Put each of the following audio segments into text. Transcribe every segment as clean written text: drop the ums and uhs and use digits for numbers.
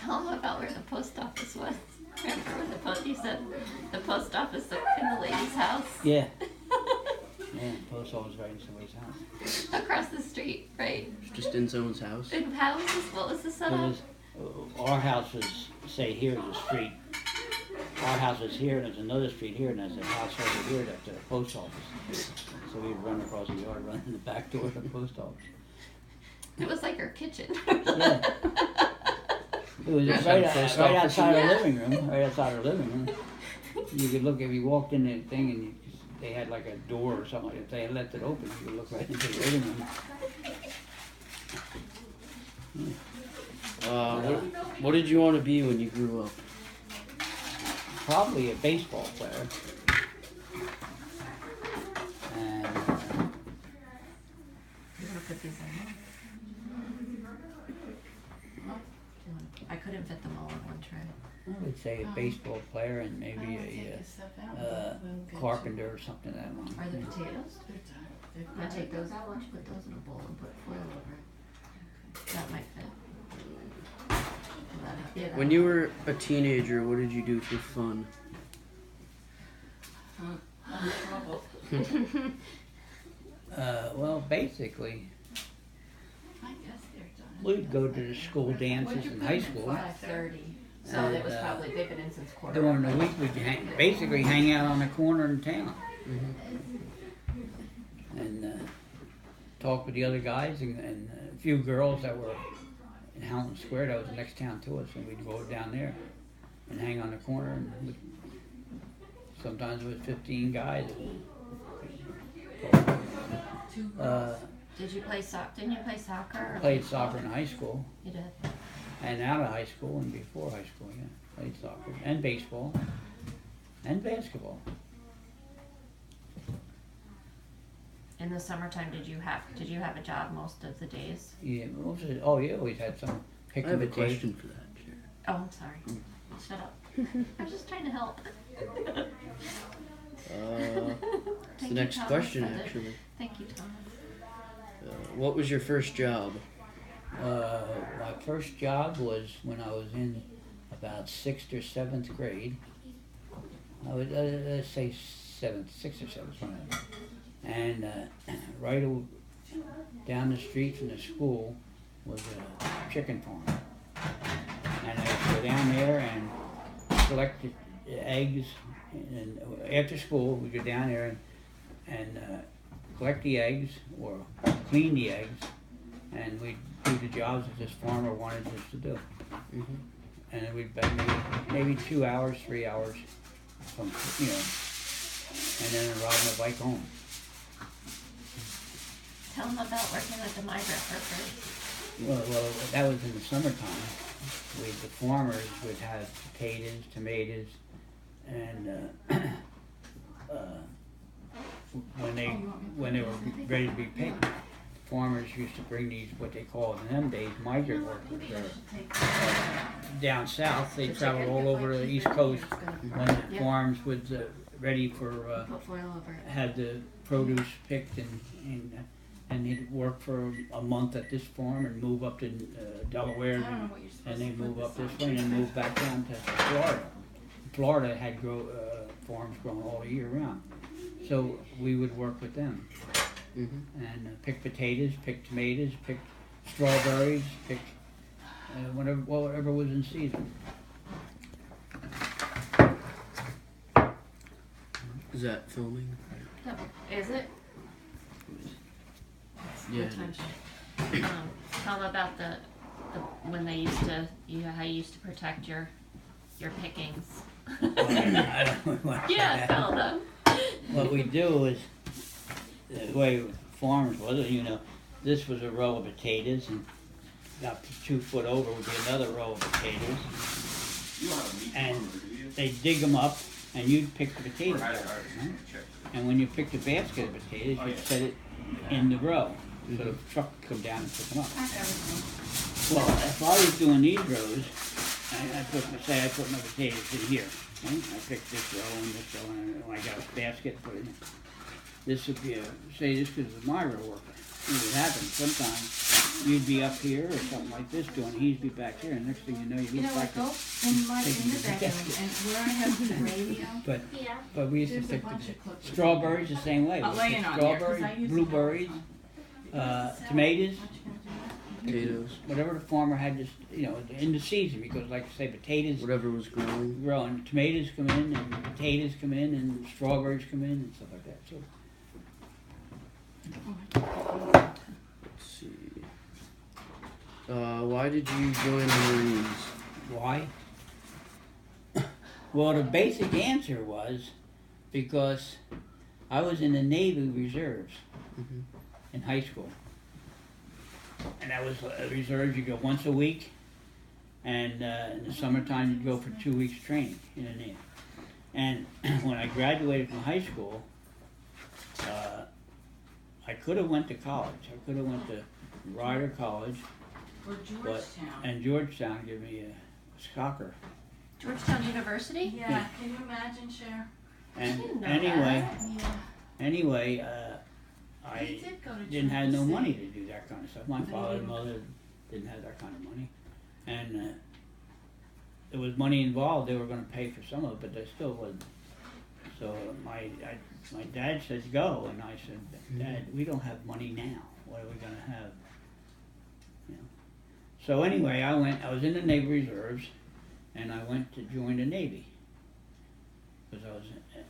Tell them about where the post office was. Remember when you said the post office in the lady's house? Yeah. Yeah, post office right in somebody's house. Across the street, right? Just in someone's house? In houses? What was the setup? Our house was, say, here's a street. Our house is here, and there's another street here, and there's a house over here that's the post office. So we'd run across the yard, run in the back door of the post office. It was like our kitchen. Yeah. It was right outside our living room, right outside our living room. You could look, if you walked in the thing and they had like a door or something, if they had left it open, you could look right into the living room. What did you want to be when you grew up? Probably a baseball player. And You want to put these in? I couldn't fit them all in one tray. I would say a baseball player and maybe a carpenter or something like that. Are the potatoes? I'll take those out. Why don't you put those in a bowl and put foil over it? That might fit. When you were a teenager, what did you do for fun? Well, basically, we'd go to the school dances in high school. 5:30. So that was probably, they've been in since quarter. During the week, we'd basically hang out on the corner in town. And talk with the other guys and a few girls that were in Howland Square, that was the next town to us, and we'd go down there and hang on the corner. And sometimes it was 15 guys. Did you play soccer? Didn't you play soccer? Or Played soccer in high school. You did. And out of high school and before high school, yeah. Played soccer and baseball and basketball. In the summertime, did you have a job most of the days? Yeah, you always had some I picking have a potatoes. question for that, Jared. Oh, I'm sorry. Shut up. I was just trying to help. It's the next question, actually. Thank you, Thomas. What was your first job? My first job was when I was in about 6th or 7th grade. I was, let's say 6th or 7th, one of them. And right down the street from the school was a chicken farm. And I would go down there and collect the eggs. And after school, we'd go down there and collect the eggs or clean the eggs. And we'd do the jobs that this farmer wanted us to do. And then we'd spend maybe 2 hours, 3 hours from, and then ride my bike home. Tell them about working with the migrant workers. Well, that was in the summertime. The farmers would have potatoes, tomatoes, and when they were ready to be picked, farmers used to bring these, what they called in them days, migrant workers. Down south, they traveled all over the East Coast when the farms was ready for had the produce picked and they'd work for a month at this farm and move up to Delaware, and they'd move up this way and then move back down to Florida. Florida had farms growing all year round, so we would work with them and pick potatoes, pick tomatoes, pick strawberries, pick whatever was in season. Is that filming? Is it? Yeah. Tell them about the when they used to, how you used to protect your pickings. I don't know. Yeah, tell them. What we do is, the way farms was, this was a row of potatoes, and about 2 foot over would be another row of potatoes. And they dig them up, and you'd pick the potatoes out, right? And when you picked a basket of potatoes, you'd set it in the row, so the truck would come down and pick them up. Well, if I was doing these rows, I put my potatoes in here. Right? I picked this row and this row, and I got a basket, put it in. This would be this is my row worker. It would happen sometimes. you'd be up here or something like this doing, he'd be back here, and next thing you know, you You know look what, back. go in the bedroom, and where I have the radio, But we used to there's a pick bunch the of clippers. strawberries the same way. I'll We lay pick it on there, 'cause I strawberries, use it all the blueberries, time. tomatoes, Potatoes. whatever the farmer had, just in the season, because like I say, potatoes Whatever was growing. grow, and tomatoes come in, and potatoes come in, and strawberries come in, and stuff like that. So Let's see. Why did you join the Marines? why? Well, the basic answer was because I was in the Navy Reserves Mhm. in high school. And that was reserves, you go once a week, and in the summertime you'd go for 2 weeks training in the Navy. And when I graduated from high school, I could have went to college. I could have went to Rider College, Or Georgetown. and Georgetown gave me a soccer. Georgetown University? Yeah, can you imagine, Cher? And didn't know anyway, He I did go to didn't have no Georgia money State. to do that kind of stuff. My father and mother didn't have that kind of money, and there was money involved. They were going to pay for some of it, but they still wasn't. So my dad said go, and I said, Dad, we don't have money now. What are we going to have? So anyway, I was in the Navy Reserves, and I went to join the Navy because I was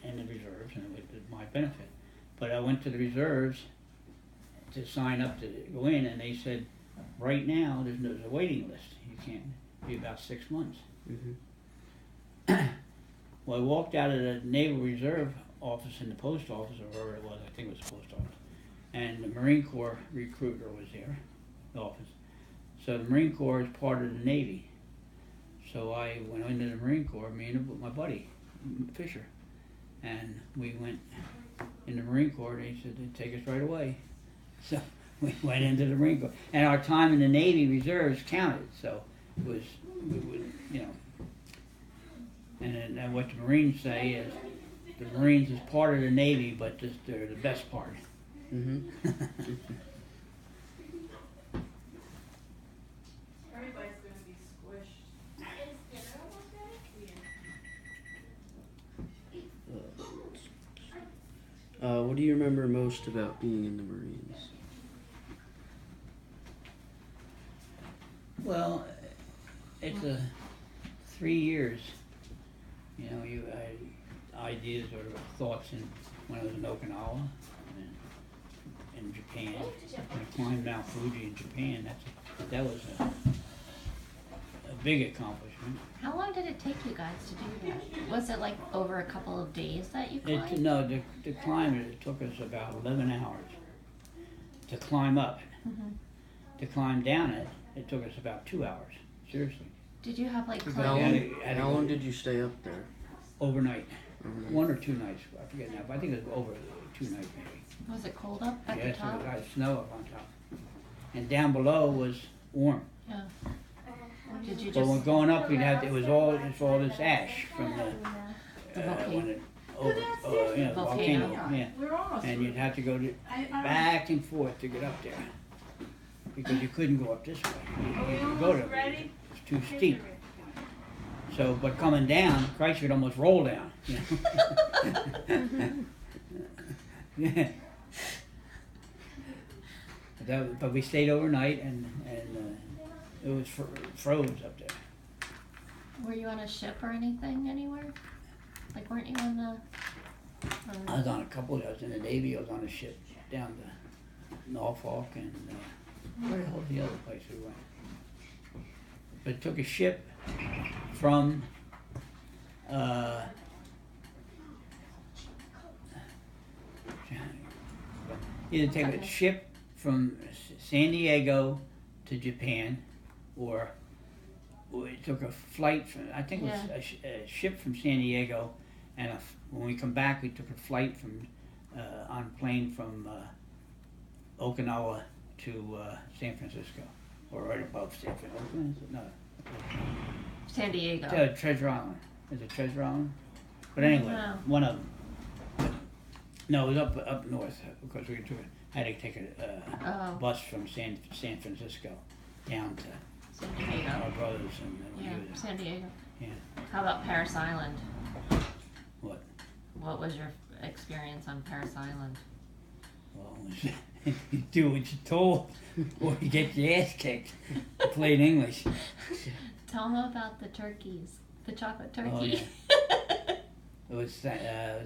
in the reserves, and it was my benefit. But I went to the reserves to sign up to go in, and they said, right now, there's a waiting list. You can't be about 6 months. Mhm. Well, I walked out of the Naval Reserve office in the post office, or wherever it was, I think it was the post office, and the Marine Corps recruiter was there, the office. So the Marine Corps is part of the Navy. So I went into the Marine Corps, me and my buddy, Fisher, and we went in the Marine Corps, and they said they'd take us right away. So we went into the Marine Corps. And our time in the Navy Reserves counted, so it was, we would, and then what the Marines say is, the Marines is part of the Navy, but they're the best part. Mhm. Everybody's gonna be squished. What do you remember most about being in the Marines? Well, it's 3 years. You had ideas or thoughts when I was in Okinawa and in Japan. When I climbed Mount Fuji in Japan, that was a big accomplishment. How long did it take you guys to do that? Was it like over a couple of days that you climbed? No, the climb, it took us about 11 hours to climb up it. Mhm. To climb down it, it took us about 2 hours. Seriously. Did you have like Because How I climb? had to how go long did you stay up there? Overnight. Overnight? 1 or 2 nights, I forget now, but I think it was over 2 nights maybe. Was it cold up at Yes, the top? it had snow up on top. And down below was warm. Yeah. Did you But when just? going up, it's all this ash from the when it volcano. Yeah. We're almost And through. you'd have to go back and forth to get up there. Because you couldn't go up this way. You could go to it. It's too steep. So, but coming down, Christ would almost roll down. Yeah. But we stayed overnight, and it was froze up there. Were you on a ship or anything anywhere? Like, weren't you on the? I was on a couple. I was in the Navy. I was on a ship down to Norfolk, and where the hell was the other place we went? But it took a ship from either take a ship from San Diego to Japan, or it took a flight from, I think it was a ship from San Diego, and when we come back, we took a flight from on a plane from Okinawa to San Francisco, or right above San Francisco. No, San Diego. Treasure Island. Is it Treasure Island? But anyway, No. one of them. No, it was up north because we took it. I had to take a Oh, bus from San Francisco down to San our Diego. brothers and Yeah, he was, San Diego. yeah. How about Paris Island? What? What was your experience on Paris Island? Well, you do what you're told, or you get your ass kicked. Plain English. Tell them about the turkeys, the chocolate turkey. Oh, yeah. It was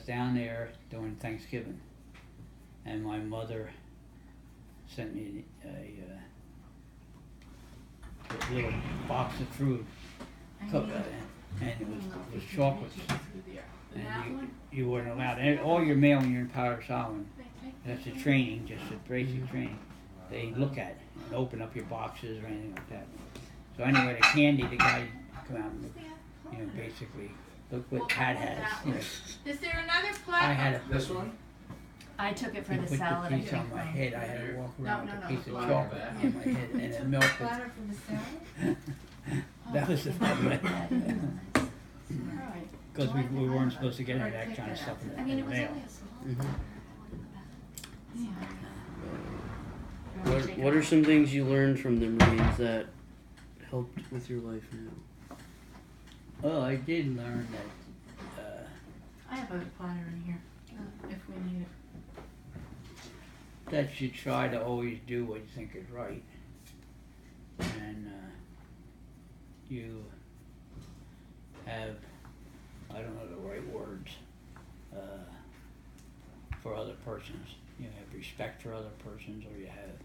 down there during Thanksgiving, and my mother sent me a little box of fruit, and it was chocolates, and you weren't allowed. And all your mail when you're in Paris Island, that's a training, just a basic training. They look at it and open up your boxes or anything like that. So anyway, the candy, the guy come out and basically look what Pat has. Is there another I platter? had a This one? I took it for He the put salad. the I piece think. on my head. I had to walk around No, with no, a piece of no. chocolate on my head and the milk. Platter from the salad? That was the problem. Alright. Because we weren't supposed to get any of that kind of stuff I in mean, the it was mail. only a small. Mhm. Yeah. What are some things you learned from the Marines that helped with your life now? Well, I did learn that I have a platter in here, if we need it. that you try to always do what you think is right, and you have, I don't know the right words, for other persons. You have respect for other persons, or you have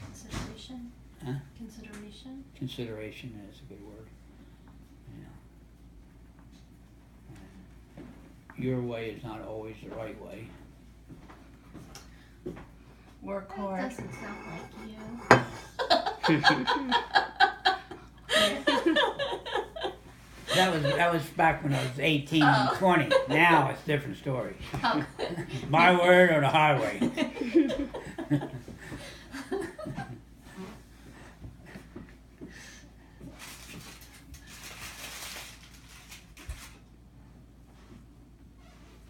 Consideration. Huh? Consideration. consideration. Is a good word. Your way is not always the right way. Work That hard. doesn't sound like you. That was back when I was 18 and Oh. 20. Now it's a different story. Oh. My word or the highway.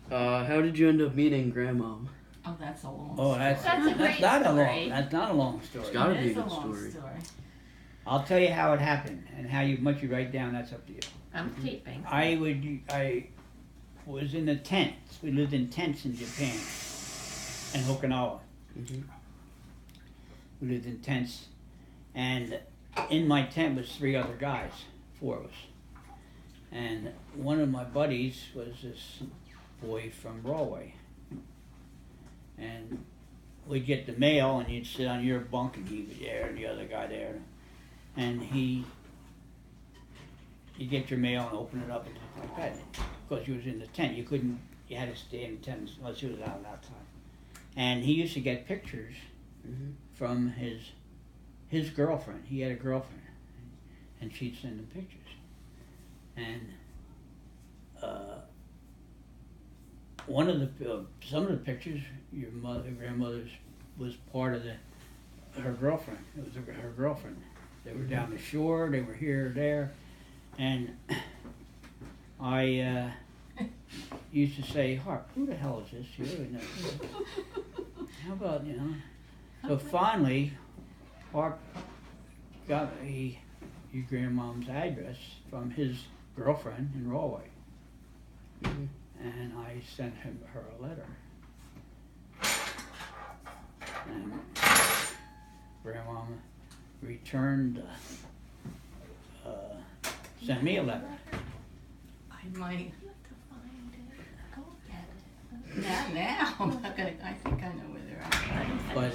How did you end up meeting Grandmom? Oh, that's a long Oh, that's That's a great not a story. long. That's not a long story. It's gotta It be a is a good long story. story. I'll tell you how it happened and how much you write down. That's up to you. I'm taping. I was in the tents. We lived in tents in Japan, in Okinawa. Mhm. We lived in tents, and in my tent was 3 other guys, 4 of us. And one of my buddies was this boy from Broadway. And we'd get the mail, and you'd sit on your bunk, and he was there, and the other guy there. And you'd get your mail and open it up and stuff like that. Because you was in the tent, you had to stay in the tent unless you was out outside. And he used to get pictures Mhm. from his girlfriend. He had a girlfriend, and she'd send him pictures. And one of the some of the pictures, your grandmother's was part of her girlfriend. It was her girlfriend. They were down the shore. They were here or there, and I used to say, "Harp, who the hell is this? You really know. How about So finally, Harp got me your grandmom's address from his girlfriend in Galway, Mhm. and I sent her a letter. And Grandmama returned, sent me a letter. I might, You have to find it. Go get it. not now, I'm not gonna, I think I know where they're at. But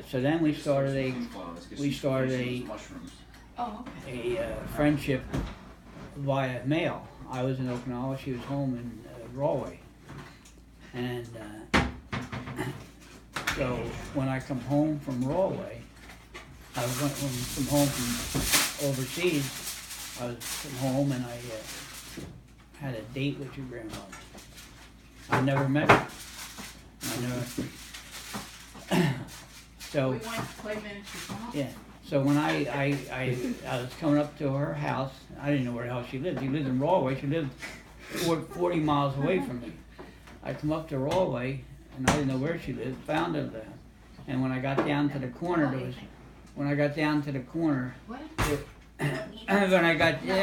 so then we started a mushrooms. Oh, okay. friendship via mail. I was in Okinawa, she was home in Galway, and so when I come home from Galway, I went from home from overseas. I was from home and I had a date with your grandmother. I never met her. So We went to play miniature golf. yeah. So when I was coming up to her house, I didn't know where the hell she lived. She lived in Galway. She lived 40 miles away from me. I come up to Galway, and I didn't know where she lived. Found her there. And when I got down to the corner, when I got down to the corner, What? when I got